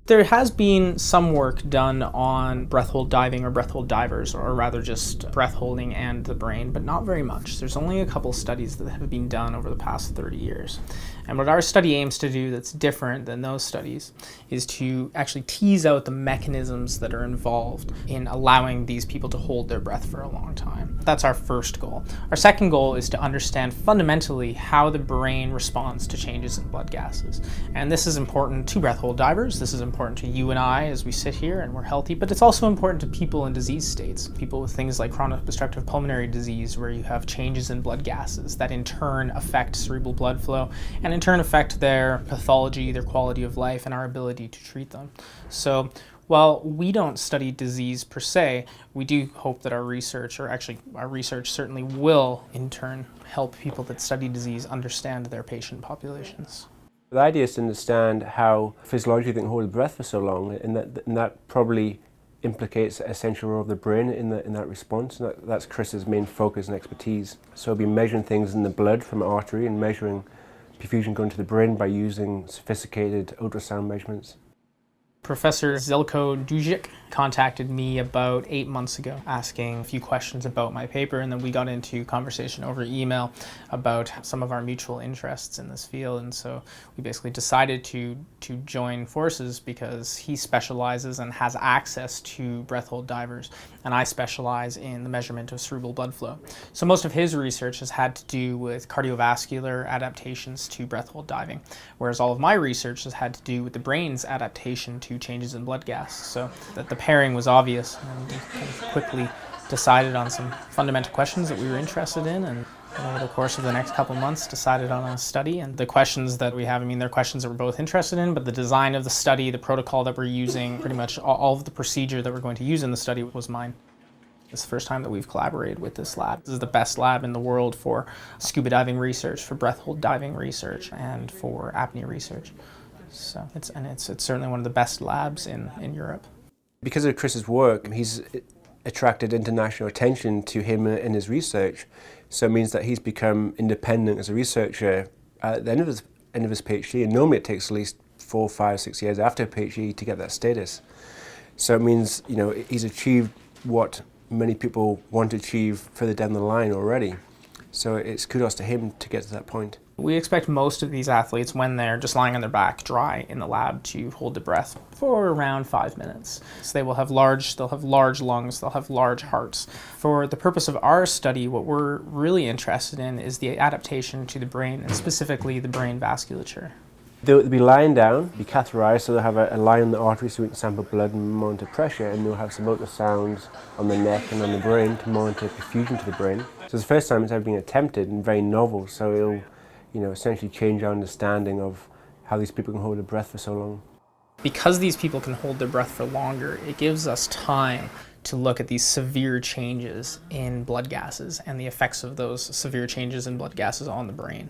There has been some work done on breath hold diving or breath hold divers, or rather just breath holding and the brain, but not very much. There's only a couple studies that have been done over the past 30 years. And what our study aims to do that's different than those studies is to actually tease out the mechanisms that are involved in allowing these people to hold their breath for a long time. That's our first goal. Our second goal is to understand fundamentally how the brain responds to changes in blood gases. And this is important to breath hold divers. This is important to you and I as we sit here and we're healthy, but it's also important to people in disease states, people with things like chronic obstructive pulmonary disease, where you have changes in blood gases that in turn affect cerebral blood flow and in turn affect their pathology, their quality of life, and our ability to treat them. So while we don't study disease per se, we do hope that our research, or actually our research certainly will in turn help people that study disease understand their patient populations. The idea is to understand how physiologically they can hold the breath for so long, and that probably implicates the essential role of the brain in that response. And that's Chris's main focus and expertise. So he'll be measuring things in the blood from an artery and measuring perfusion going to the brain by using sophisticated ultrasound measurements. Professor Zeljko Dujic contacted me about 8 months ago asking a few questions about my paper, and then we got into conversation over email about some of our mutual interests in this field. And so we basically decided to join forces because he specializes and has access to breath hold divers, and I specialize in the measurement of cerebral blood flow. So most of his research has had to do with cardiovascular adaptations to breath hold diving, whereas all of my research has had to do with the brain's adaptation to changes in blood gas. So that the pairing was obvious, and we kind of quickly decided on some fundamental questions that we were interested in, and over the course of the next couple months decided on a study. And the questions that we have, I mean, they're questions that we're both interested in, but the design of the study, the protocol that we're using, pretty much all of the procedure that we're going to use in the study was mine. It's the first time that we've collaborated with this lab. This is the best lab in the world for scuba diving research, for breath hold diving research, and for apnea research. So it's certainly one of the best labs in Europe. Because of Chris's work, he's attracted international attention to him and his research. So it means that he's become independent as a researcher at the end of his PhD. And normally it takes at least 4, 5, 6 years after a PhD to get that status. So it means, you know, he's achieved what many people want to achieve further down the line already. So it's kudos to him to get to that point. We expect most of these athletes, when they're just lying on their back dry in the lab, to hold their breath for around 5 minutes. So they'll have large lungs, they'll have large hearts. For the purpose of our study, what we're really interested in is the adaptation to the brain, and specifically the brain vasculature. They'll be lying down, be catheterized, so they'll have a line on the artery so we can sample blood and monitor pressure, and they'll have some ultrasounds on the neck and on the brain to monitor perfusion to the brain. So it's the first time it's ever been attempted and very novel, so it'll, you know, essentially change our understanding of how these people can hold their breath for so long. Because these people can hold their breath for longer, it gives us time to look at these severe changes in blood gases and the effects of those severe changes in blood gases on the brain.